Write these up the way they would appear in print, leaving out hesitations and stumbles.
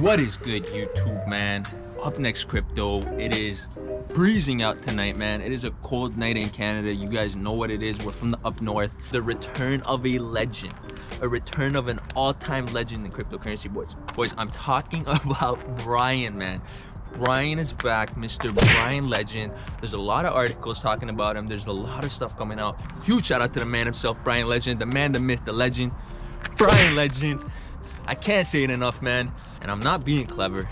What is good, YouTube, man? Up next, crypto. It is breezing out tonight, man. It is a cold night in Canada. You guys know what it is. We're from the up north. The return of a legend, a return of an all-time legend in cryptocurrency, boys. I'm talking about Brian, man. Brian is back, Mr. Brian Legend. There's a lot of articles talking about him. There's a lot of stuff coming out. Huge shout out to the man himself, Brian Legend, the man, the myth, the legend, Brian Legend. I can't say it enough, man. And I'm not being clever.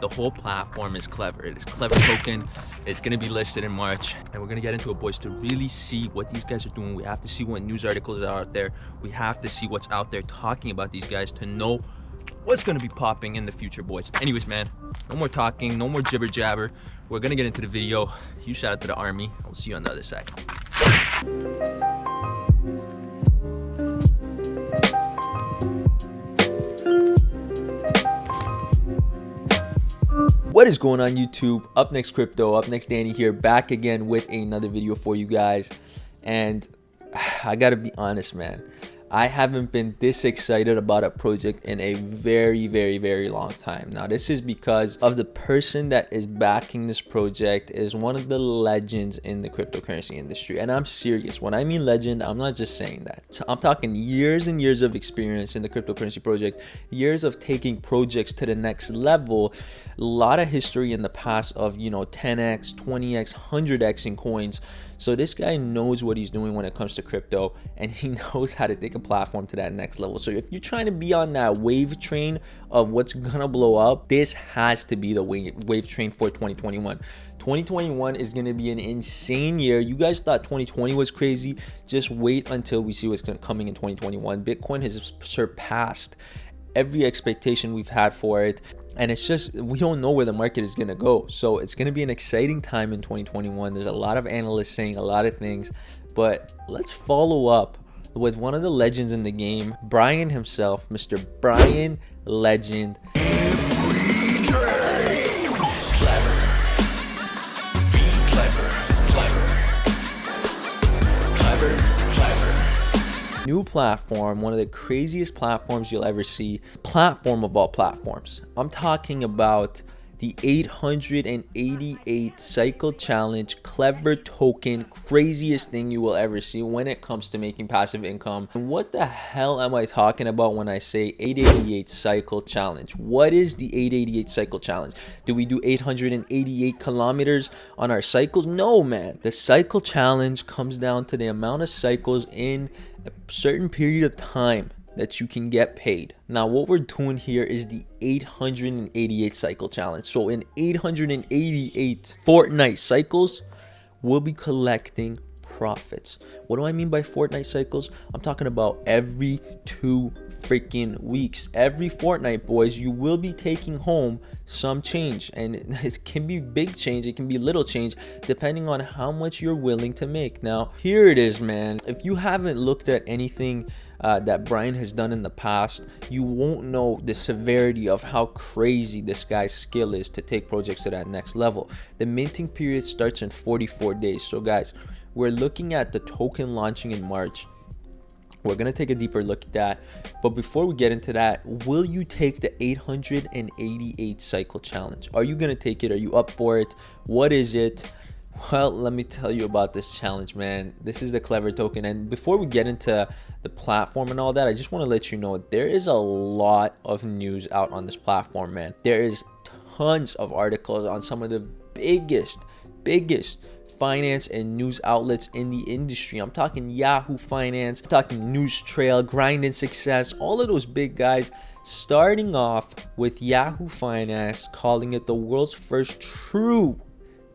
The whole platform is clever. It is CLVA Token. It's gonna be listed in March, and we're gonna get into it, boys, to really see what these guys are doing. We have to see what news articles are out there. We have to see what's out there talking about these guys to know what's gonna be popping in the future, boys. Anyways, man, no more talking, no more jibber jabber. We're gonna get into the video. Huge shout out to the army. I'll see you on the other side. What is going on, YouTube? Up next, crypto. Up next, Danny here, back again with another video for you guys. And I gotta be honest, man, I haven't been this excited about a project in a very long time. Now, this is because of the person that is backing this project is one of the legends in the cryptocurrency industry. And I'm serious. When I mean legend, I'm not just saying that. So I'm talking years and years of experience in the cryptocurrency project, years of taking projects to the next level, a lot of history in the past of, 10x, 20x, 100x in coins. So this guy knows what he's doing when it comes to crypto, and he knows how to take a platform to that next level. So if you're trying to be on that wave train of what's gonna blow up, this has to be the wave train for 2021. 2021 is gonna be an insane year. You guys thought 2020 was crazy. Just wait until we see what's coming in 2021. Bitcoin has surpassed every expectation we've had for it. And it's just, we don't know where the market is going to go. So it's going to be an exciting time in 2021. There's a lot of analysts saying a lot of things, but let's follow up with one of the legends in the game, Brian himself, Mr. Brian Legend. New platform, one of the craziest platforms you'll ever see, platform of all platforms. I'm talking about the 888 cycle challenge, CLVA Token, craziest thing you will ever see when it comes to making passive income. And what the hell am I talking about when I say 888 cycle challenge? What is the 888 cycle challenge? Do we do 888 kilometers on our cycles? No, man. The cycle challenge comes down to the amount of cycles in a certain period of time that you can get paid. Now, what we're doing here is the 888 cycle challenge. So in 888 fortnight cycles, we'll be collecting profits. What do I mean by fortnight cycles? I'm talking about every 2 freaking weeks. Every fortnight, boys, you will be taking home some change, and it can be big change, it can be little change, depending on how much you're willing to make. Now, here it is, man. If you haven't looked at anything that Brian has done in the past, you won't know the severity of how crazy this guy's skill is to take projects to that next level. The minting period starts in 44 days. So guys, we're looking at the token launching in March. We're going to take a deeper look at that. But before we get into that, will you take the 888 cycle challenge? Are you going to take it? Are you up for it? What is it? Well, let me tell you about this challenge, man. This is the CLVA Token. And before we get into the platform and all that, I just want to let you know there is a lot of news out on this platform, man. There is tons of articles on some of the biggest finance and news outlets in the industry. I'm talking Yahoo Finance, I'm talking News Trail, Grind and Success, all of those big guys, starting off with Yahoo Finance calling it the world's first true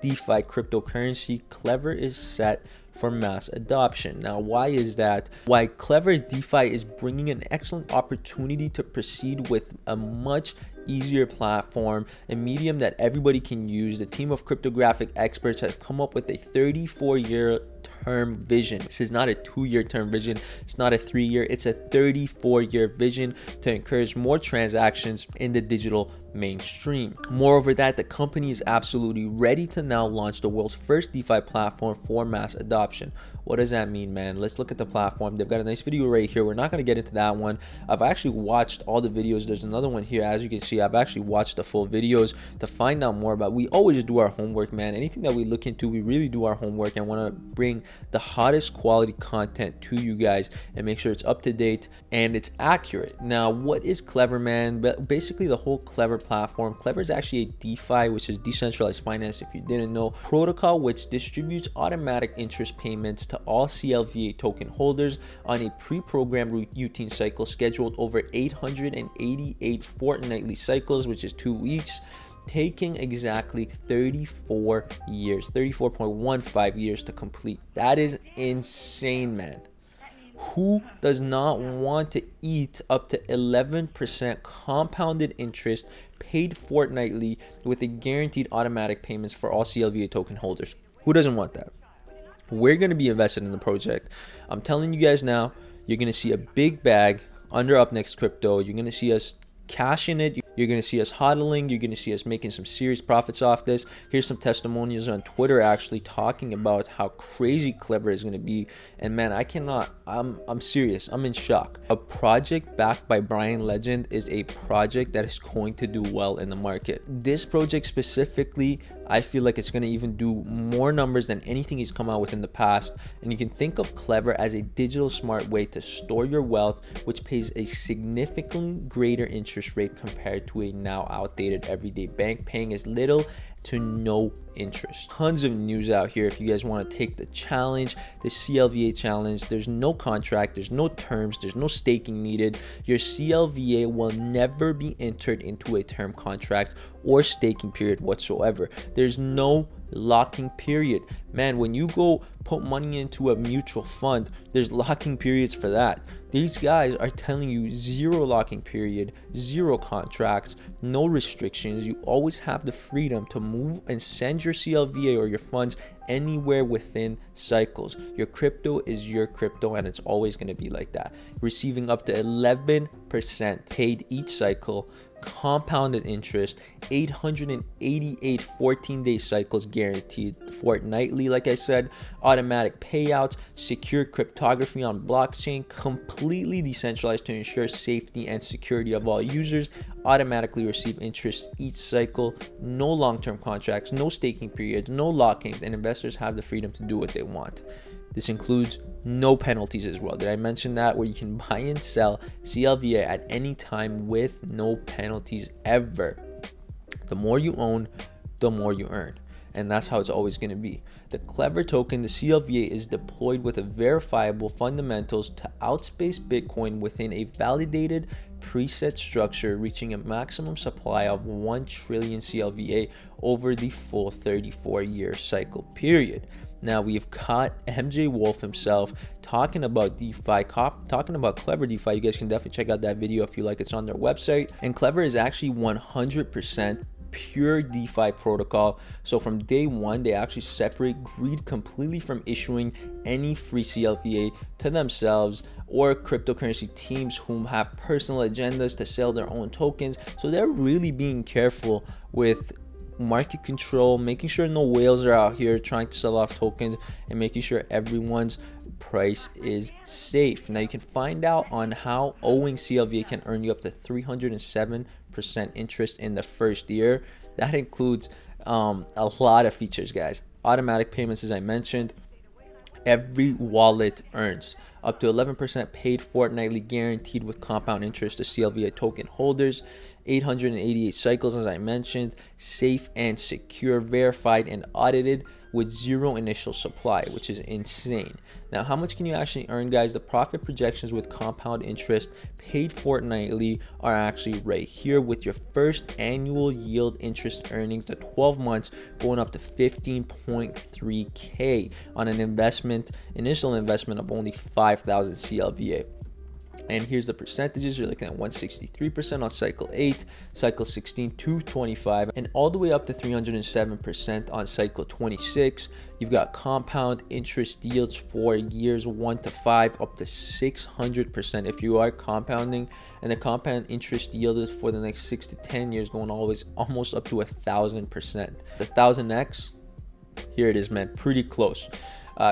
DeFi cryptocurrency. CLVA is set for mass adoption. Now, why is that? Why CLVA DeFi is bringing an excellent opportunity to proceed with a much easier platform, a medium that everybody can use. The team of cryptographic experts has come up with a 34-year term vision. This is not a 2-year term vision. It's not a 3-year. It's a 34-year vision to encourage more transactions in the digital mainstream. Moreover, that the company is absolutely ready to now launch the world's first DeFi platform for mass adoption. What does that mean, man? Let's look at the platform. They've got a nice video right here. We're not going to get into that one. I've actually watched all the videos. There's another one here. As you can see, see. I've actually watched the full videos to find out more about. We always do our homework, man. Anything that we look into, we really do our homework and want to bring the hottest quality content to you guys and make sure it's up to date and it's accurate. Now, what is Clever, man? But basically, the whole Clever platform. Clever is actually a DeFi, which is decentralized finance, if you didn't know, protocol which distributes automatic interest payments to all CLVA token holders on a pre-programmed routine cycle scheduled over 888 fortnightly cycles, which is 2 weeks, taking exactly 34 years, 34.15 years to complete. That is insane, man. Who does not want to eat up to 11% compounded interest paid fortnightly with a guaranteed automatic payments for all CLVA token holders? Who doesn't want that? We're going to be invested in the project. I'm telling you guys now, you're going to see a big bag under Up Next Crypto. You're going to see us cashing it. You're going to see us hodling. You're going to see us making some serious profits off this. Here's some testimonials on Twitter actually talking about how crazy Clever is going to be. And man, I cannot, I'm serious. I'm in shock. A project backed by Brian Legend is a project that is going to do well in the market. This project specifically, I feel like it's going to even do more numbers than anything he's come out with in the past. And you can think of Clever as a digital smart way to store your wealth, which pays a significantly greater interest rate compared to a now outdated everyday bank, paying as little to no interest. Tons of news out here if you guys want to take the challenge, the CLVA challenge. There's no contract, there's no terms, there's no staking needed. Your CLVA will never be entered into a term contract or staking period whatsoever. There's no locking period. Man, when you go put money into a mutual fund, there's locking periods for that. These guys are telling you zero locking period, zero contracts, no restrictions. You always have the freedom to move and send your CLVA or your funds anywhere within cycles. Your crypto is your crypto, and it's always going to be like that. Receiving up to 11% paid each cycle, compounded interest, 888 14-day cycles guaranteed fortnightly, like I said, automatic payouts, secure cryptography on blockchain, completely decentralized to ensure safety and security of all users, automatically receive interest each cycle, no long-term contracts, no staking periods, no lockings, and investors have the freedom to do what they want. This includes no penalties as well. Did I mention that? Where you can buy and sell CLVA at any time with no penalties ever. The more you own, the more you earn. And that's how it's always going to be. The Clever token, the CLVA, is deployed with a verifiable fundamentals to outspace Bitcoin within a validated preset structure, reaching a maximum supply of 1 trillion CLVA over the full 34-year cycle period. Now we've got MJ Wolf himself talking about DeFi, talking about Clever DeFi. You guys can definitely check out that video if you like. It's on their website. And Clever is actually 100% pure DeFi protocol. So from day one, they actually separate greed completely from issuing any free CLVA to themselves or cryptocurrency teams whom have personal agendas to sell their own tokens. So they're really being careful with market control, making sure no whales are out here trying to sell off tokens, and making sure everyone's price is safe. Now you can find out on how owing CLVA can earn you up to 307% interest in the first year. That includes a lot of features, guys. Automatic payments, as I mentioned. Every wallet earns up to 11% paid fortnightly guaranteed with compound interest to CLVA token holders. 888 cycles, as I mentioned, safe and secure, verified and audited with zero initial supply, which is insane. Now, how much can you actually earn, guys? The profit projections with compound interest paid fortnightly are actually right here, with your first annual yield interest earnings to 12 months going up to 15.3K on an initial investment of only 5,000 CLVA. And here's the percentages. You're looking at 163% on cycle 8, cycle 16 to 25, and all the way up to 307% on cycle 26. You've got compound interest yields for years 1 to 5 up to 600% if you are compounding, and the compound interest yield is for the next 6 to 10 years going always almost up to 1,000%. The 1000x, here it is, man, pretty close.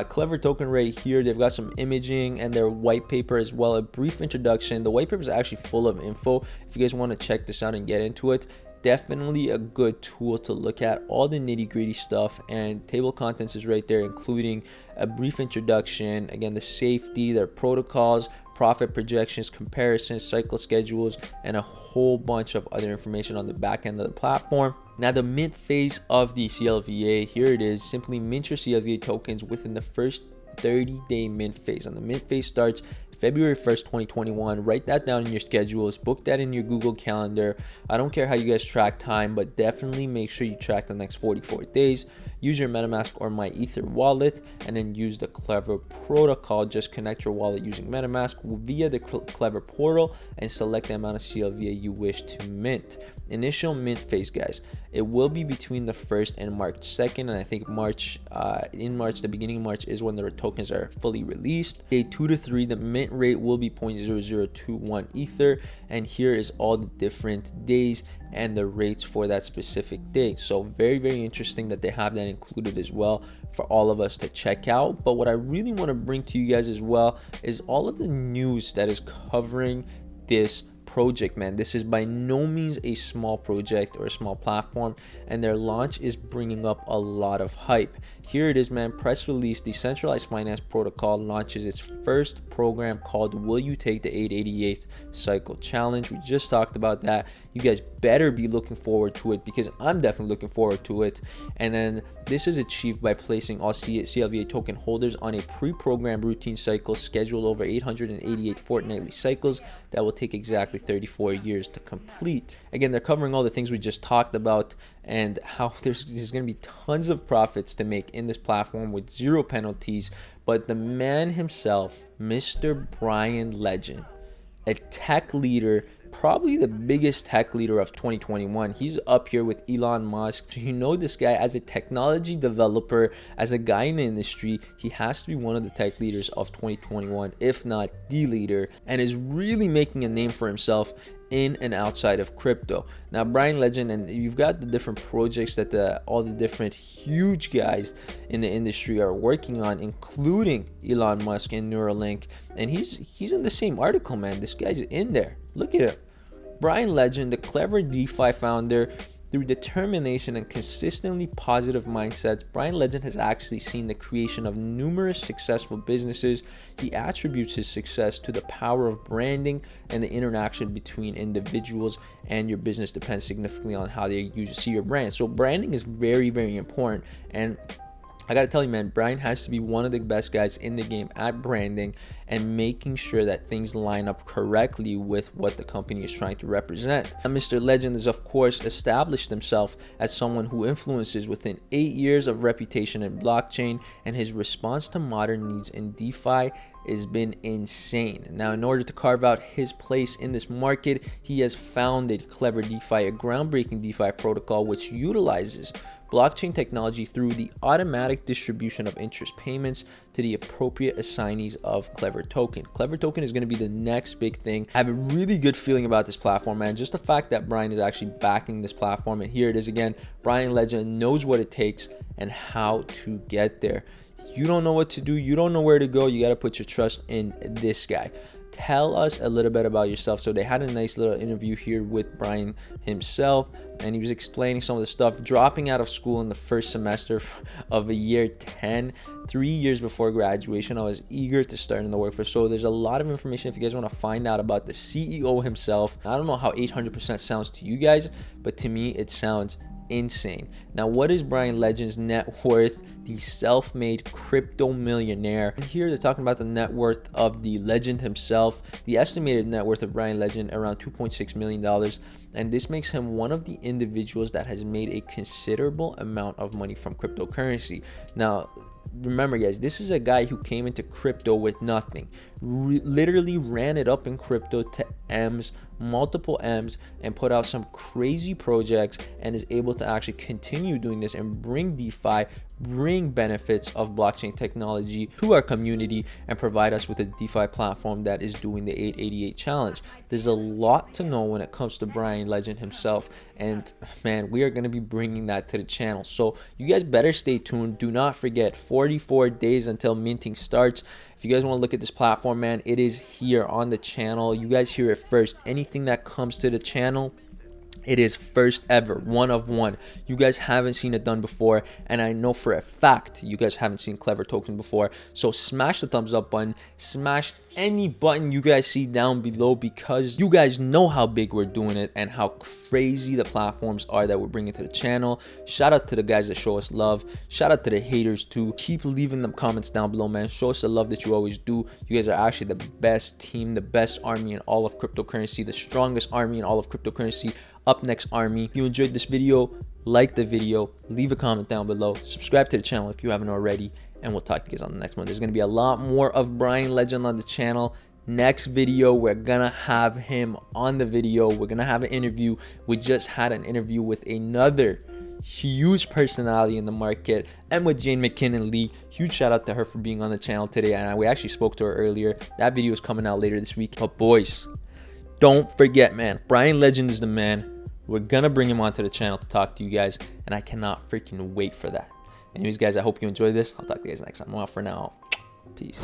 Clever Token right here, they've got some imaging and their white paper as well, a brief introduction. The white paper is actually full of info. If you guys want to check this out and get into it, definitely a good tool to look at all the nitty-gritty stuff. And table contents is right there, including a brief introduction, again, the safety, their protocols, profit projections, comparisons, cycle schedules, and a whole bunch of other information on the back end of the platform. Now, the mint phase of the CLVA, here it is. Simply mint your CLVA tokens within the first 30-day mint phase. And the mint phase starts February 1st, 2021. Write that down in your schedules, book that in your Google Calendar. I don't care how you guys track time, but definitely make sure you track the next 44 days. Use your MetaMask or MyEther wallet, and then use the Clever protocol. Just connect your wallet using MetaMask via the Clever portal and select the amount of CLVA you wish to mint. Initial mint phase, guys, it will be between the 1st and March 2nd, and I think the beginning of March is when the tokens are fully released. Day 2 to 3, the mint rate will be 0.0021 Ether, and here is all the different days and the rates for that specific day. So very, very interesting that they have that included as well for all of us to check out. But what I really want to bring to you guys as well is all of the news that is covering this project, man. This is by no means a small project or a small platform, and their launch is bringing up a lot of hype. Here it is, man. Press release: Decentralized Finance Protocol launches its first program called Will You Take the 888 Cycle Challenge. We just talked about that. You guys better be looking forward to it, because I'm definitely looking forward to it. And then this is achieved by placing all CLVA token holders on a pre-programmed routine cycle scheduled over 888 fortnightly cycles that will take exactly 34 years to complete. Again, they're covering all the things we just talked about, and how there's going to be tons of profits to make in this platform with zero penalties. But the man himself, Mr. Brian Legend, a tech leader, probably the biggest tech leader of 2021. He's up here with Elon Musk. You know this guy as a technology developer, as a guy in the industry. He has to be one of the tech leaders of 2021, if not the leader, and is really making a name for himself in and outside of crypto. Now, Brian Legend, and you've got the different projects that all the different huge guys in the industry are working on, including Elon Musk and Neuralink. And he's in the same article, man. This guy's in there. Look at him. Brian Legend, the Clever DeFi founder. Through determination and consistently positive mindsets, Brian Legend has actually seen the creation of numerous successful businesses. He attributes his success to the power of branding, and the interaction between individuals and your business depends significantly on how they see your brand. So branding is very, very important. And I gotta tell you, man, Brian has to be one of the best guys in the game at branding and making sure that things line up correctly with what the company is trying to represent. And Mr. Legend has, of course, established himself as someone who influences within 8 years of reputation in blockchain, and his response to modern needs in DeFi has been insane. Now, in order to carve out his place in this market, he has founded Clever DeFi, a groundbreaking DeFi protocol which utilizes blockchain technology through the automatic distribution of interest payments to the appropriate assignees of Clever Token. Clever Token is going to be the next big thing. I have a really good feeling about this platform, man. Just the fact that Brian is actually backing this platform, and here it is again. Brian Legend knows what it takes and how to get there. You don't know what to do, you don't know where to go, you got to put your trust in this guy. Tell us a little bit about yourself. So they had a nice little interview here with Brian himself, and he was explaining some of the stuff. Dropping out of school in the first semester of a year 10, 3 years before graduation, I was eager to start in the workforce. So there's a lot of information if you guys want to find out about the CEO himself. I don't know how 800% sounds to you guys, but to me it sounds insane. Now, what is Brian Legend's net worth? The self-made crypto millionaire. And here they're talking about the net worth of the legend himself. The estimated net worth of Brian Legend around $2.6 million, and this makes him one of the individuals that has made a considerable amount of money from cryptocurrency. Now, remember, guys, this is a guy who came into crypto with nothing, literally ran it up in crypto to M's, multiple M's, and put out some crazy projects, and is able to actually continue doing this and bring DeFi, bring benefits of blockchain technology to our community, and provide us with a DeFi platform that is doing the 888 challenge. There's a lot to know when it comes to Brian Legend himself, And man, we are going to be bringing that to the channel, so you guys better stay tuned. Do not forget, 44 days until minting starts. If you guys want to look at this platform, man, it is here on the channel. You guys hear it first. Anything that comes to the channel, it is first ever, one of one. You guys haven't seen it done before, and I know for a fact you guys haven't seen CLVA Token before. So smash the thumbs up button, smash any button you guys see down below, because you guys know how big we're doing it and how crazy the platforms are that we're bringing to the channel. Shout out to the guys that show us love. Shout out to the haters too. Keep leaving them comments down below, man. Show us the love that you always do. You guys are actually the best team, the best army in all of cryptocurrency, the strongest army in all of cryptocurrency. Up next, army. If you enjoyed this video, like the video, leave a comment down below, subscribe to the channel if you haven't already, and we'll talk to you guys on the next one. There's going to be a lot more of Brian Legend on the channel. Next video, we're gonna have him on the video. We're gonna have an interview. We just had an interview with another huge personality in the market, and with Jane McKinnon Lee. Huge shout out to her for being on the channel today, and we actually spoke to her earlier. That video is coming out later this week. But boys, don't forget, man, Brian Legend is the man. We're gonna bring him onto the channel to talk to you guys, and I cannot freaking wait for that. Anyways, guys, I hope you enjoyed this. I'll talk to you guys next time. I'm out for now. Peace.